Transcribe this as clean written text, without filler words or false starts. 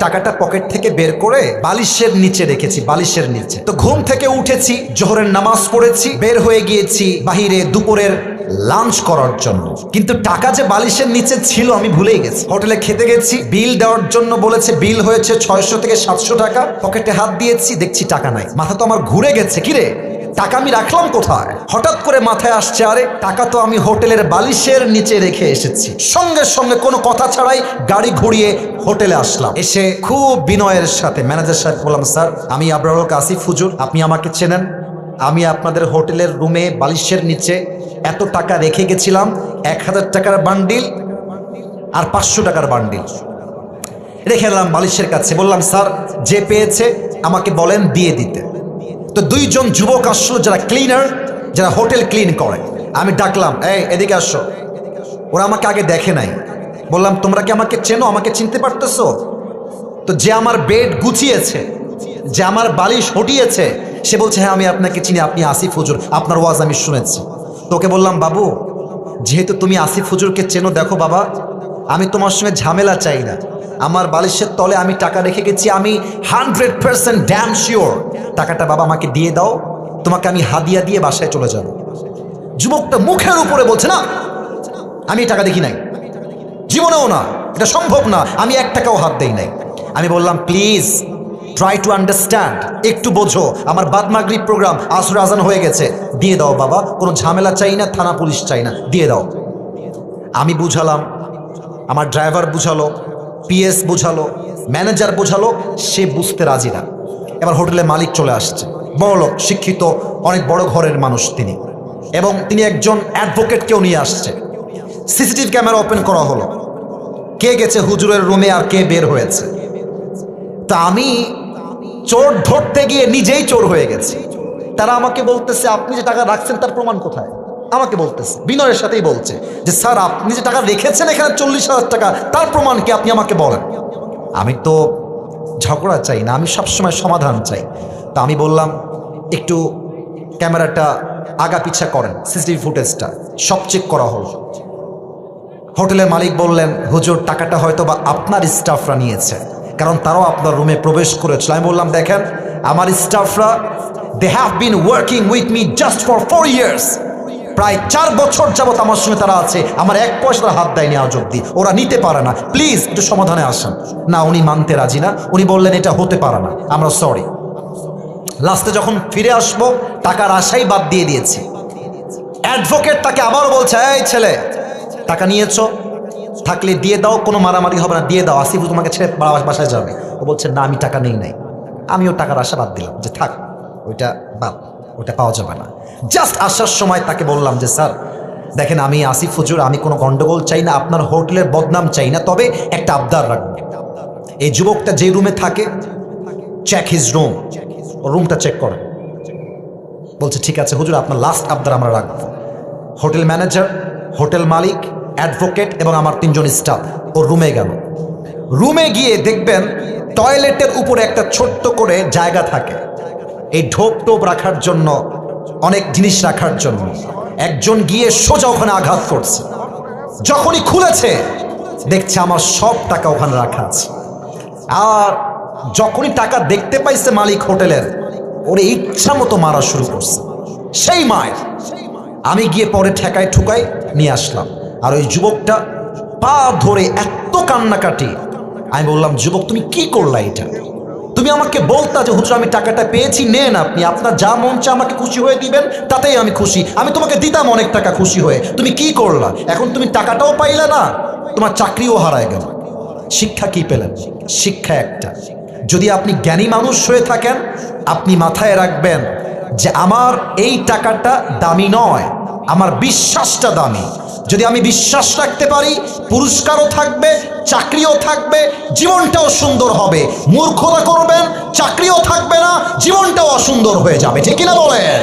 টাকাটা পকেট থেকে বের করে বালিশের নিচে রেখেছি, বালিশের নিচে। তো ঘুম থেকে উঠেছি, জোহরের নামাজ পড়েছি, বের হয়ে গিয়েছি বাহিরে দুপুরের লাঞ্চ করার জন্য। কিন্তু টাকা যে বালিশের নিচে ছিল আমি ভুলেই গেছি। হোটেলে খেতে গেছি, বিল দেওয়ার জন্য বলেছে, বিল হয়েছে 600 থেকে 700 টাকা। পকেটে হাত দিয়েছি, দেখছি টাকা নাই। মাথা তো আমার ঘুরে গেছে, কিরে টাকা আমি রাখলাম কোথায়? হঠাৎ করে মাথায় আসছে, আরে টাকা তো আমি হোটেলের বালিশের নিচে রেখে এসেছি। সঙ্গে সঙ্গে কোনো কথা ছাড়াই গাড়ি ঘুরিয়ে হোটেলে আসলাম। এসে খুব বিনয়ের সাথে ম্যানেজার সাহেব বললাম, স্যার আমি আবরারুল কাসিফ হুজুর, আপনি আমাকে চেনেন? আমি আপনাদের হোটেলের রুমে বালিশের নিচে এত টাকা রেখে গেছিলাম, 1000 টাকার বান্ডিল আর 500 টাকার বান্ডিল রেখে এলাম বালিশের কাছে। বললাম, স্যার যে পেয়েছে আমাকে বলেন দিয়ে দিতে। তো দুইজন যুবক আসলো, যারা ক্লিনার, যারা হোটেল ক্লিন করে। আমি ডাকলাম, এই এদিকে আসো। ওরা আমাকে আগে দেখে নাই। বললাম, তোমরা কি আমাকে চেনো? আমাকে চিনতে পারতেছো? তো যে আমার বেড গুছিয়েছে, যে আমার বালিশ হটিয়েছে, সে বলছে, হ্যাঁ আমি আপনাকে চিনি, আপনি আসিফ হুজুর, আপনার ওয়াজ আমি শুনেছি। তোকে বললাম, বাবু যেহেতু তুমি আসিফ হুজুরকে চেনো, দেখো বাবা আমি তোমার সঙ্গে ঝামেলা চাই না। আমার বালিশের তলে আমি টাকা রেখে গেছি, আমি 100% ড্যাম শিওর। টাকাটা বাবা আমাকে দিয়ে দাও, তোমাকে আমি হাদিয়া দিয়ে বাসায় চলে যাব। যুবকটা মুখের উপরে বলছে, না আমি টাকা দেখি নাই, জীবনেও না, এটা সম্ভব না, আমি 1 টাকাও হাত দেই নাই। আমি বললাম, প্লিজ ট্রাই টু আন্ডারস্ট্যান্ড, একটু বোঝো, আমার বাদ মাগরিব প্রোগ্রাম, আসর আজান হয়ে গেছে, দিয়ে দাও বাবা, কোনো ঝামেলা চাই না, থানা পুলিশ চাই না, দিয়ে দাও। আমি বুঝালাম, আমার ড্রাইভার বুঝালো, পিএস বুঝালো, ম্যানেজার বুঝালো, সে বুঝতে রাজি না। এবার হোটেলের মালিক চলে আসছে, বড়লোক, শিক্ষিত, অনেক বড় ঘরের মানুষ তিনি, এবং তিনি একজন অ্যাডভোকেটকেও নিয়ে আসছে। সিসিটিভি ক্যামেরা ওপেন করা হলো, কে গেছে হুজুরের রুমে আর কে বের হয়েছে। তা আমি চোর ধরতে গিয়ে নিজেই চোর হয়ে গেছি। তারা আমাকে বলতেছে, আপনি যে টাকা রাখছেন তার প্রমাণ কোথায়? আমাকে বলতেছে, বিনয়ের সাথেই বলছে যে, স্যার আপনি যে টাকা রেখেছেন এখানে 40,000 টাকা, তার প্রমাণ কি, আপনি আমাকে বলেন। আমি তো ঝগড়া চাই না, আমি সবসময় সমাধান চাই। তা আমি বললাম, একটু ক্যামেরাটা আগা পিছা করেন, সিসিটিভি ফুটেজটা সব চেক করা হলো। হোটেলের মালিক বললেন, হুজুর টাকাটা হয়তো বা আপনার স্টাফরা নিয়েছে, কারণ তারাও আপনার রুমে প্রবেশ করেছিল। আমি বললাম, দেখেন আমার স্টাফরা, they have been working with me just for 4 years, প্রায় 4 বছর যাবত আমার সঙ্গে তারা আছে, আমার 1 পয়সা হাত দেয়নি আজ অব্দি, ওরা নিতে পারে না, প্লিজ একটু সমাধানে আসেন। না, উনি মানতে রাজি না, উনি বললেন এটা হতে পারে না, আমরা সরি। লাস্টে যখন ফিরে আসবো, টাকার আশাই বাদ দিয়ে দিয়েছি। অ্যাডভোকেট তাকে আবারও বলছে, এই ছেলে টাকা নিয়েছো, থাকলে দিয়ে দাও, কোনো মারামারি হবে না, দিয়ে দাও, আসিফ তোমাকে ছেড়ে বাসায় যাবে। ও বলছে, না আমি টাকা নেই নাই। আমিও টাকার আশা বাদ দিলাম, যে থাক ওইটা বাদ, ওটা পাওয়া যাবে না। জাস্ট আসার সময় তাকে বললাম যে, স্যার দেখেন আমি আসিফ হুজুর, আমি কোনো গন্ডগোল চাই না, আপনার হোটেলের বদনাম চাই না, তবে একটা আবদার রাখবো। এই যুবকটা যে রুমে থাকে, চেক হিজ রুম, রুমটা চেক করে। বলছে, ঠিক আছে হুজুর, আপনার লাস্ট আবদার আমরা রাখবো। হোটেল ম্যানেজার, হোটেল মালিক, অ্যাডভোকেট এবং আমার 3 জন স্টাফ ওর রুমে গেল। রুমে গিয়ে দেখবেন টয়লেটের উপরে একটা ছোট্ট করে জায়গা থাকে, এই ঢোপ টোপ রাখার জন্য, অনেক জিনিস রাখার জন্য। একজন গিয়ে সোজা ওখানে আঘাত করছে। যখনই খুলেছে দেখছে আমার সব টাকা ওখানে রাখা আছে। আর যখনই টাকা দেখতে পাইছে মালিক হোটেলের, ওরে ইচ্ছা মতো মারা শুরু করছে। সেই মায়ের আমি গিয়ে পরে ঠেকায় ঠুকাই নিয়ে আসলাম। আর ওই যুবকটা পা ধরে এত কান্নাকাটি। আমি বললাম, যুবক তুমি কি করলা এটা? তুমি আমাকে বলতা যে হুজুর আমি টাকাটা পেয়েছি, নেন আপনি, আপনার যা মন চা আমাকে খুশি হয়ে দিবেন, তাতেই আমি খুশি, আমি তোমাকে দিতাম অনেক টাকা খুশি হয়ে। তুমি কি করলা? এখন তুমি টাকাটাও পাইলে না, তোমার চাকরিও হারায় গেল। শিক্ষা কি পেলেন? শিক্ষা একটা, যদি আপনি জ্ঞানী মানুষ হয়ে থাকেন, আপনি মাথায় রাখবেন যে আমার এই টাকাটা দামি নয়, আমার বিশ্বাসটা দামি। যদি আমি বিশ্বাস রাখতে পারি, পুরস্কারও থাকবে, চাকরিও থাকবে, জীবনটাও সুন্দর হবে। মূর্খতা করবেন, চাকরিও থাকবে না, জীবনটাও অসুন্দর হয়ে যাবে। ঠিক কিনা বলেন?